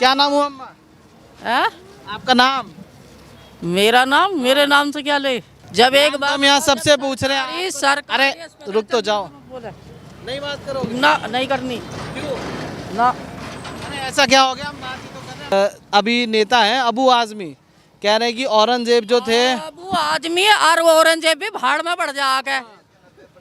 क्या नाम हुआ अम्मा? है? आपका नाम? मेरा नाम, मेरे नाम से क्या ले? जब एक बार हम यहाँ सबसे पूछ रहे हैं। अरे सरकार अरे रुक तो जाओ, बोले नहीं बात करोगे? ना, नहीं करनी क्यों? ना। अरे ऐसा क्या हो गया, हम बात ही तो कर रहे हैं। अभी नेता हैं अबू आजमी, कह रहे हैं कि औरंगजेब जो थे, अबू आदमी और वो औरंगजेब भी भाड़ में बढ़ जाके,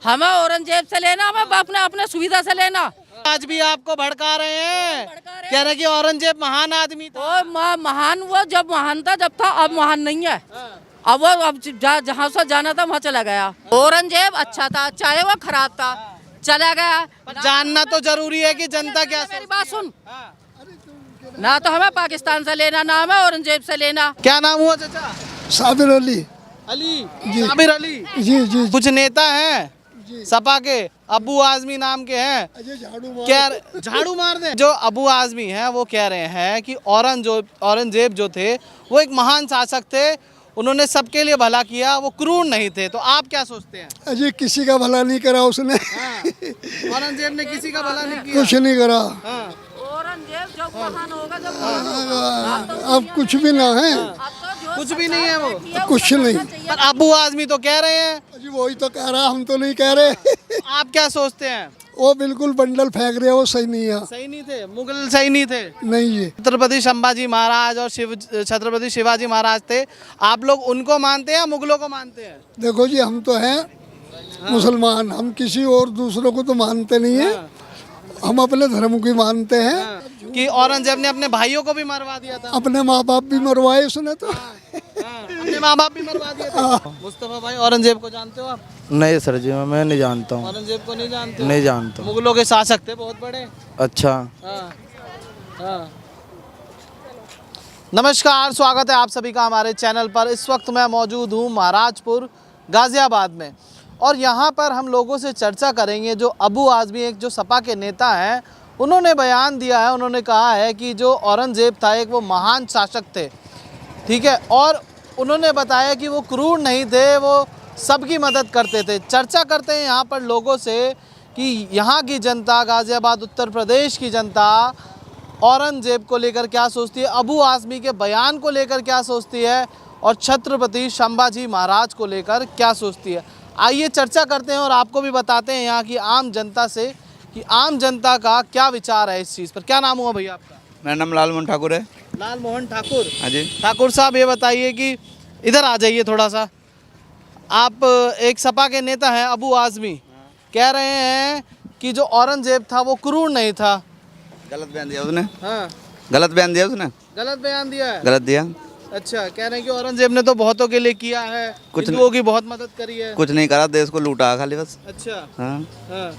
हमें औरंगजेब से लेना, हमें अपने अपने सुविधा से लेना। आज भी आपको भड़का रहे हैं, कह रहे हैं कि औरंगजेब महान आदमी था। वो महान, वो जब महान था जब था, अब महान नहीं है। अब वो अब जहाँ से जाना था वहाँ चला गया। औरंगजेब अच्छा था, चाहे वो खराब था, चला गया। पर जानना तो जरूरी है कि जनता क्या मेरी बात सुन, ना तो हमें पाकिस्तान से लेना, ना हमें औरंगजेब से लेना। क्या नाम हुआ चाचा? साबिर अली। अली? जी। साबिर अली? जी जी कुछ नेता हैं सपा के, अबू आजमी नाम के हैं, क्या झाड़ू मार दे। जो अबू आजमी हैं वो कह रहे हैं कि औरंगजेब जो थे वो एक महान शासक थे, उन्होंने सबके लिए भला किया, वो क्रूर नहीं थे। तो आप क्या सोचते हैं? अजय किसी का भला नहीं करा उसने। औरंगजेब ने किसी का भला नहीं किया। कुछ नहीं करा। औरंगजेब जब महान होगा, जब महान होगा, अब कुछ भी ना है, कुछ भी नहीं है वो, कुछ नहीं। पर अबू आजमी तो कह रहे हैं। अजी वही तो कह रहा, हम तो नहीं कह रहे। आप क्या सोचते हैं? वो बिल्कुल बंडल फेंक रहे, वो सही नहीं है। सही नहीं थे, मुगल सही नहीं थे। नहीं जी, छत्रपति संभाजी महाराज और छत्रपति शिवाजी महाराज थे, आप लोग उनको मानते हैं या मुगलों को मानते हैं? देखो जी हम तो हैं मुसलमान, हम किसी और दूसरों को तो मानते नहीं है, हम अपने धर्म को मानते हैं। कि औरंगजेब ने अपने भाइयों को भी मरवा दिया था। अपने माँ बाप भी मरवाए उसने तो। अपने माँ बाप भी मरवा दिए थे। मुस्तफा भाई, औरंगजेब को जानते हो आप? नहीं सर जी, मैं नहीं जानता हूँ। औरंगजेब को नहीं जानते हो? नहीं जानता। मुगलों के शासक थे बहुत बड़े। अच्छा। हाँ, हाँ। नमस्कार, स्वागत है आप सभी का हमारे चैनल पर। इस वक्त मैं मौजूद हूँ महाराजपुर गाजियाबाद में, और यहाँ पर हम लोगों से चर्चा करेंगे। जो अबू आजमी, एक जो सपा के नेता हैं, उन्होंने बयान दिया है। उन्होंने कहा है कि जो औरंगजेब था एक वो महान शासक थे, ठीक है, और उन्होंने बताया कि वो क्रूर नहीं थे, वो सबकी मदद करते थे। चर्चा करते हैं यहाँ पर लोगों से कि यहाँ की जनता, गाज़ियाबाद उत्तर प्रदेश की जनता औरंगजेब को लेकर क्या सोचती है, अबू आजमी के बयान को लेकर क्या सोचती है, और छत्रपति संभाजी महाराज को लेकर क्या सोचती है। आइए चर्चा करते हैं और आपको भी बताते हैं यहाँ की आम जनता से कि आम जनता का क्या विचार है इस चीज़ पर। क्या नाम हुआ भैया आपका? मेरा नाम लाल मोहन ठाकुर है। लाल मोहन ठाकुर? हाँ जी। ठाकुर साहब, ये बताइए कि इधर आ जाइए थोड़ा सा। आप एक सपा के नेता हैं अबू आजमी, कह रहे हैं कि जो औरंगजेब था वो क्रूर नहीं था। गलत बयान दिया उसने। हाँ, गलत बयान दिया उसने। गलत बयान दिया है। गलत दिया। अच्छा, कह रहे हैं कि औरंगजेब ने तो बहुतों के लिए किया है, कुछ हिंदुओं की बहुत मदद करी है। कुछ नहीं करा, देश को लूटा खाली बस। अच्छा, हाँ। हाँ।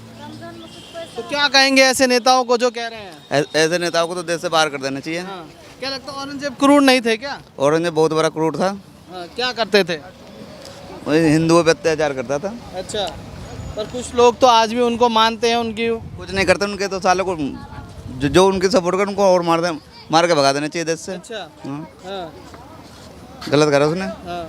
तो क्या कहेंगे ऐसे नेताओं को जो कह रहे हैं? ऐसे नेताओं को तो देश से बाहर कर देना चाहिए। हाँ। क्या लगता है औरंगजेब क्रूर नहीं थे क्या? औरंगजेब बहुत बड़ा क्रूर था। हाँ, क्या करते थे? वही हिंदुओं पे अत्याचार करता था। अच्छा, पर कुछ लोग तो आज भी उनको मानते हैं, उनकी कुछ नहीं करते, उनके तो सालों को जो उनकी सपोर्ट कर उनको और मार के भगा देना चाहिए देश से। अच्छा, हाँ। हाँ, गलत करा उसने, हाँ,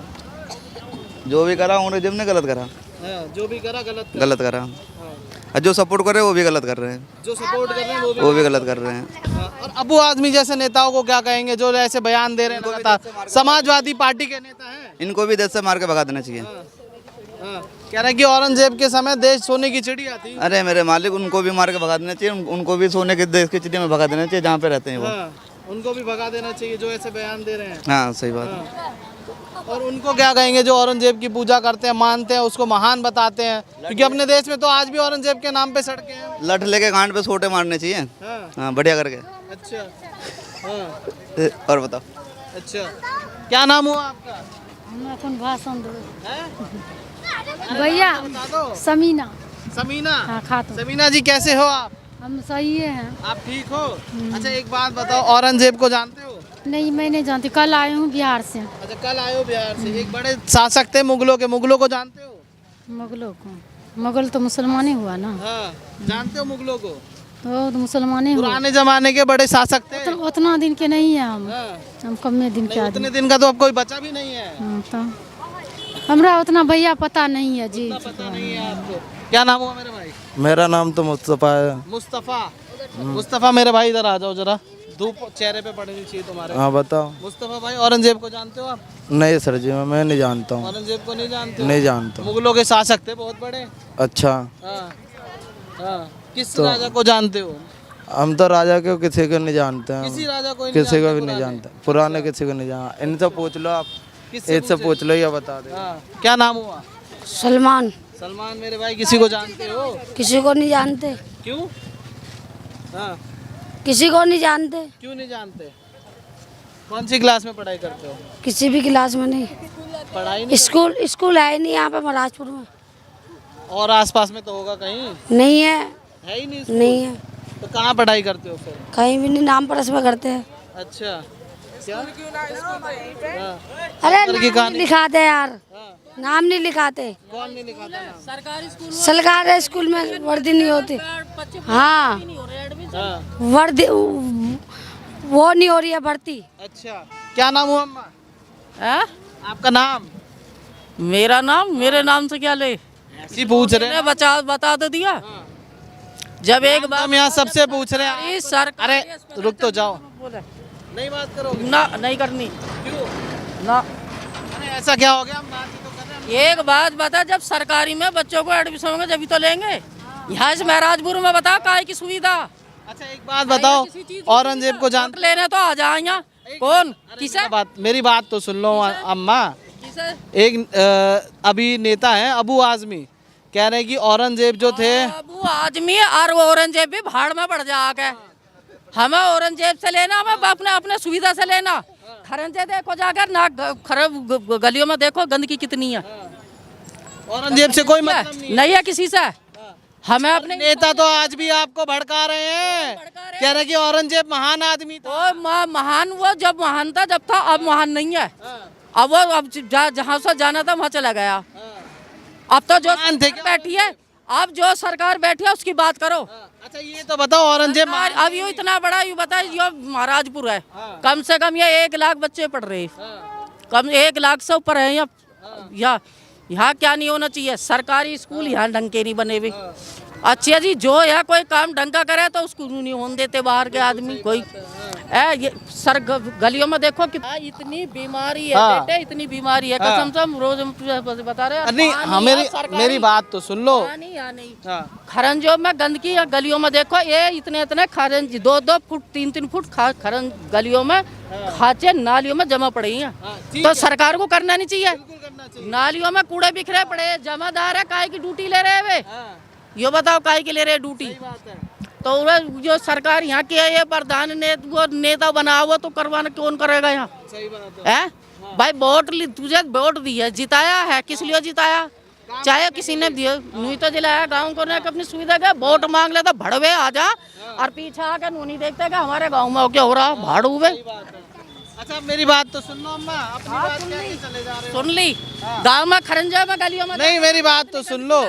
जो भी करा औरंगजेब ने गलत करा। हाँ, जो भी करा गलत करा। हाँ। और जो सपोर्ट कर रहे हैं वो भी गलत कर रहे हैं। जो सपोर्ट कर रहे हैं वो भी गलत कर रहे हैं। हाँ। और अबू आजमी जैसे नेताओं को क्या कहेंगे जो ऐसे बयान दे रहे हैं लगातार? समाजवादी पार्टी के नेता हैं। इनको भी देश से मार के भगा देना चाहिए। हाँ। कह रहे हैं कि औरंगजेब के समय देश सोने की चिड़िया थी। अरे मेरे मालिक, उनको भी मार के भगा देना चाहिए। उनको भी सोने के देश की चिड़िया में भगा देना चाहिए जहाँ पे रहते हैं वो। हाँ, उनको भी भगा देना चाहिए जो ऐसे बयान दे रहे हैं। हाँ सही बात है। हाँ। और उनको क्या कहेंगे जो औरंगजेब की पूजा करते हैं, मानते हैं, उसको महान बताते हैं? क्योंकि अपने देश में तो आज भी औरंगजेब के नाम पे सड़कें हैं। लठ लेके गांड पे छोटे मारने चाहिए। हाँ। हाँ बढ़िया करके। अच्छा, हाँ, और बताओ। अच्छा, क्या नाम हुआ आपका? हम अपन भाषण दो हैं? भैया। बता दो। समीना। समीना? हाँ, खातून। समीना जी, कैसे हो आप? हम सही हैं। आप ठीक हो? अच्छा, एक बात बताओ, औरंगजेब को जानते हो? नहीं, मैं नहीं जानती, कल आई हूँ बिहार से। अच्छा, कल आए हो बिहार से। एक बड़े शासक थे मुगलों के, मुगलों को जानते हो? मुगलों को? मुगल तो मुसलमान ही हुआ ना। हाँ, जानते हो मुगलों को? तो मुसलमान ही हुआ। पुराने जमाने के बड़े शासक थे। तो उतना दिन के नहीं है हम। हाँ। हम कम दिन के नहीं, आदमी। उतने दिन का तो अब कोई बचा भी नहीं है। हाँ, तो हमरा उतना भैया पता नहीं है जी। पता नहीं है आपको? क्या नाम हुआ मेरे भाई? मेरा नाम तो मुस्तफ़ा है। मुस्तफ़ा। मुस्तफ़ा मेरे भाई, इधर आ जाओ जरा। धूप चेहरे पे पड़नी चाहिए तुम्हारे। हाँ बताओ। मुस्तफा भाई, औरंगजेब को जानते हो आप? नहीं सर जी, मैं नहीं जानता हूँ। औरंगजेब को नहीं जानते हो? नहीं जानता हूँ। मुगलों के शासक थे बहुत बड़े। अच्छा, हाँ हाँ। किस राजा को जानते हो? हम तो राजा को किसी को नहीं जानते हैं। किसी राजा को ही नहीं किसी को जानते भी नहीं पुराने? जानते, पुराने किसी को नहीं जानते। इनसे पूछ लो आप, किससे इससे पूछ लो या बता दे। हाँ, क्या नाम हुआ? सलमान। सलमान मेरे भाई, किसी को जानते हो? किसी को नहीं जानते। क्यों? हाँ, किसी को नहीं जानते। क्यों नहीं जानते? कौन सी क्लास में पढ़ाई करते हो? किसी भी क्लास में नहीं। पढ़ाई नहीं स्कूल है ही नहीं यहाँ पे महाराजपुर में। और आसपास में तो होगा कहीं? नहीं है। है ही नहीं स्कूल? नहीं है। तो कहाँ पढ़ाई करते हो फिर? कहीं भी नहीं, नाम परस में करते हैं। अच्छा, क्या? हाँ, अरे घर की नाम कहानी। नहीं लिखाते यार, हाँ, नाम नहीं लिखाते। कौन नहीं लिखाता नाम? सरकारी स्कूल में वर्दी नहीं होती। हाँ, हाँ, वर्दी वो नहीं हो रही है भर्ती। अच्छा, क्या नाम हुआ अम्मा? हैं? आपका नाम? मेरा नाम, मेरे नाम से क्या ले? ऐसी पूछ रहे हैं। बता तो दिया। जब एक बार हम यहाँ सबसे पूछ रहे हैं। इस सर अरे रुक तो जाओ, नहीं बात करोगे? ना नहीं करनी क्यों? ना। अरे ऐसा क्या हो गया? हम बात ही तो कर रहे हैं। एक बात बता, जब सरकारी में बच्चों को एडमिशन होंगे जब तो लेंगे। यहाँ इस महराजपुर में बता काय की सुविधा। अच्छा एक बात बताओ, औरंगजेब को जान? वोट लेने तो आ जाए यहाँ। कौन? किसे? मेरी बात तो सुन लो अम्मा। किसे? एक अभी नेता है अबू आजमी, कह रहे हैं कि औरंगजेब जो थे। अबू आजमी और औरंगजेब भी भाड़ में पड़ जाके। हमें औरंगजेब से लेना, हमें अपने सुविधा से लेना। खरंजे देखो जाकर ना, खराब गलियों में देखो गंदगी कितनी है। औरंगजेब से कोई मतलब नहीं है किसी से। हमें अपने नेता तो आज भी आपको भड़का रहे हैं, कह रहे हैं कि औरंगजेब महान आदमी था। महान वो जब महान था जब था, अब महान नहीं है। अब वो अब जहाँ से जाना था वहाँ चला गया। अब तो जो महान थे क्या? बैठी है, अब जो सरकार बैठी है उसकी बात करो। अच्छा ये तो बताओ, औरंगजेब अब यो इतना बड़ा यू बताए, यो महाराजपुर है। कम से कम ये 1 लाख बच्चे पढ़ रहे हैं। कम 1 लाख से ऊपर है यहाँ क्या नहीं होना चाहिए? सरकारी स्कूल यहाँ ढंग के नहीं बने हुए। अच्छा जी, जो यहाँ कोई काम ढंग का करे तो उसको नहीं होने देते बाहर के आदमी कोई। ये सर गलियों में देखो कि इतनी बीमारी है बेटे, इतनी बीमारी है। कसम से हम रोज बता रहे हैं। नहीं, मेरी बात तो सुन लो। नहीं खरंजों में गंदगी है। गलियों में देखो ये इतने खरंज 2-2 फुट 3-3 फुट खरंज गलियों में खाचे नालियों में जमा पड़ी हैं। तो सरकार को करना नहीं चाहिए। नालियों में कूड़े बिखरे पड़े, जमादार है काय की ड्यूटी ले रहे हैं वे? यो बताओ काय की ले रहे ड्यूटी? तो जो सरकार यहाँ की है, ये प्रधान वो नेता बना हुआ तो करवाना कौन करेगा यहाँ? सही बात है भाई। तुझे वोट दिया, जिताया है, किस लिए जिताया? चाहे किसी ने दिया नहीं तो दिलाया। गाँव को ने अपनी सुविधा का वोट मांग लेता, भड़वे आ जा और पीछे आकर नहीं देखते कि हमारे गाँव में क्या हो रहा, भाड़ हुए। अच्छा मेरी बात तो सुन लो अम्मा, अपनी बात क्या चले जा रहे हो? सुन ली। गाँव में खरंजा में गलियों में नहीं, मेरी बात तो सुन लो।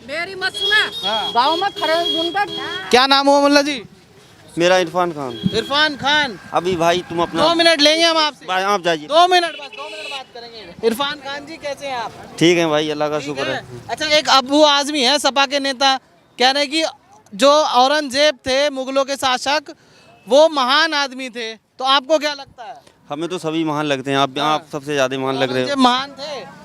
मेरी मत सुना। गाँव में खरंज उनका क्या नाम हुआ मुल्ला जी? मेरा इरफान खान। इरफान खान। अभी भाई तुम अपना 2 मिनट लेंगे हम आपसे। आप जाइए। 2 मिनट बस, 2 मिनट बात करेंगे। इरफान खान जी कैसे हैं आप? ठीक है भाई, अल्लाह का ठीक शुक्र है। है। अच्छा एक अबू आजमी है सपा के नेता, कह रहे हैं कि जो औरंगजेब थे मुगलों के शासक, वो महान आदमी थे। तो आपको क्या लगता है? हमें तो सभी महान लगते हैं। आप सबसे ज्यादा महान लग रहे औरंगजेब हो। महान थे?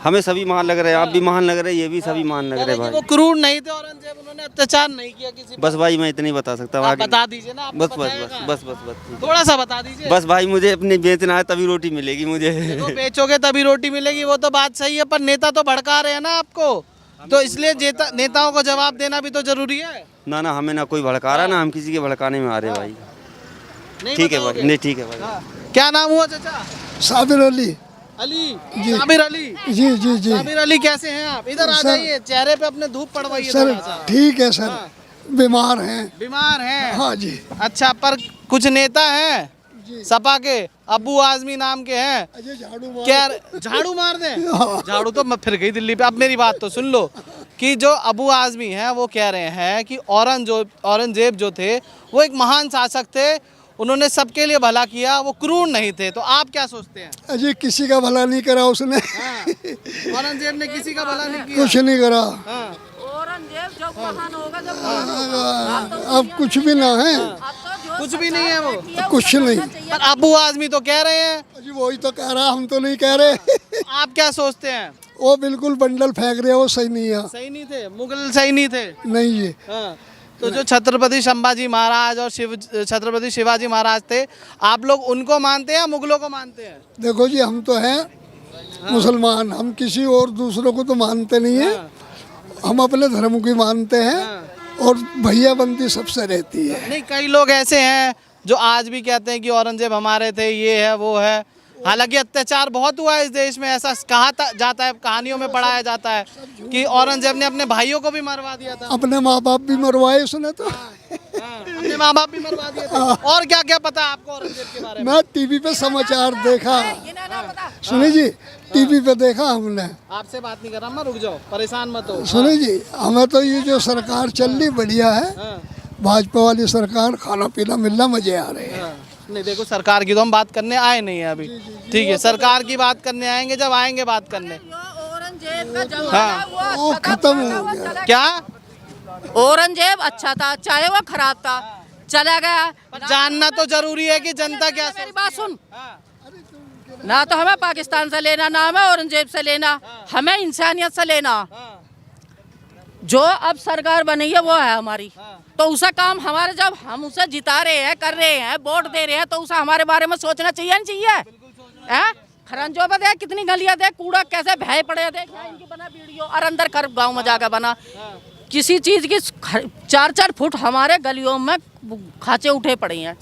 हमें सभी महान लग रहे हैं। आप भी महान लग रहे हैं, ये भी सभी महान लग कह रहे रहे हैं हैं कि वो भाई। क्रूर नहीं थे औरंगजेब, उन्होंने अत्याचार नहीं किया किसी पर। बस भाई मैं इतना ही बता सकता हूँ। आप आगे बता दीजिए ना, आपको बस पता बस है बस क्या? बस बस बस थोड़ा सा बता दीजिए। बस भाई मुझे अपने बेचना है तभी रोटी मिलेगी मुझे। तो बेचोगे तभी रोटी मिलेगी, वो तो बात सही है, पर नेता तो भड़का रहे हैं ना आपको, तो इसलिए नेताओं को जवाब देना भी तो जरूरी है ना। हमें ना कोई भड़का रहा, ना हम किसी के भड़काने में आ रहे भाई। नहीं ठीक है बताओगे? भाई, नहीं ठीक है भाई। हाँ। क्या नाम हुआ चाचा? साबिर अली। अली? साबिर अली? जी जी जी साबिर अली कैसे हैं आप? इधर आ जाइए, चेहरे पे अपने धूप पड़वाइए सर। थोड़ा सा। ठीक है सर, बीमार हैं। बीमार हैं? हाँ जी। अच्छा, पर कुछ नेता हैं सपा के, अबू आजमी नाम के हैं, क्या झाड़ू मार दें? झाड़ू तो मैं फिर गई दिल्ली पे। अब मेरी बात तो सुन लो कि जो अबू आजमी हैं वो कह रहे हैं कि औरंगजेब जो थे वो एक महान शासक थे, उन्होंने सबके लिए भला किया, वो क्रूर नहीं थे। तो आप क्या सोचते हैं? अजय किसी का भला नहीं करा उसने। औरंगजेब ने किसी का भला नहीं किया। कुछ नहीं करा। औरंगजेब जब महान होगा जब अब कुछ भी ना है। अब तो जो कुछ भी नहीं है वो। कुछ नहीं। पर अबू आजमी तो कह रहे हैं। जी वही तो कह रहा, हम तो नहीं कह रहे। आप क्या सोचते हैं? वो बिल्कुल बंडल फेंक रहे हैं, वो सही नहीं है। सही नहीं थे, मुगल सही नहीं थे। नहीं जी। हाँ। तो जो छत्रपति संभाजी महाराज और छत्रपति शिवाजी महाराज थे, आप लोग उनको मानते हैं या मुगलों को मानते हैं? देखो जी, हम तो हैं मुसलमान, हम किसी और दूसरों को तो मानते नहीं है। हम अपने धर्म को ही मानते हैं और भैया बंदी सबसे रहती है। नहीं, कई लोग ऐसे हैं जो आज भी कहते हैं कि औरंगजेब हमारे थे, ये है वो है। हालांकि अत्याचार बहुत हुआ है इस देश में, ऐसा कहा जाता है, कहानियों में पढ़ाया जाता है कि औरंगजेब ने अपने भाइयों को भी मरवा दिया था। अपने माँ बाप भी मरवाए उसने तो। अपने माँ बाप भी मरवा दिए थे। और क्या क्या पता है आपको औरंगजेब के बारे में? मैं टीवी पे समाचार देखा, सुनी जी, टीवी पे देखा हमने। आपसे बात नहीं कर रहा, मैं रुक जाओ, परेशान मत हो। सुनी जी, हमें तो ये जो सरकार चल रही बढ़िया है, भाजपा वाली सरकार, खाना पीना मिलना मजे आ रहे हैं। नहीं देखो, सरकार की तो हम बात करने आए नहीं है अभी, ठीक है, सरकार की बात करने आएंगे जब आएंगे बात करने। औरंगजेब का जमाना वो खत्म हो गया। क्या? औरंगजेब अच्छा था, चाहे वो खराब था, चला गया। पर जानना तो जरूरी है कि जनता क्या मेरी बात सुन, ना तो हमें पाकिस्तान से लेना, ना हमें औरंगजेब से लेना, हमें इंसानियत से लेना। जो अब सरकार बनी है वो है हमारी, तो उसका काम हमारे, जब हम उसे जिता रहे हैं, कर रहे हैं, वोट दे रहे हैं, तो उसे हमारे बारे में सोचना चाहिए नहीं चाहिए? हैं? खरंजो पे देख कितनी गलियां, देख कूड़ा कैसे भय पड़े, देख यहाँ इनकी बना वीडियो, और अंदर कर गांव में जाकर बना। किसी चीज की 4-4 फुट हमारे गलियों में खाचे उठे पड़े हैं।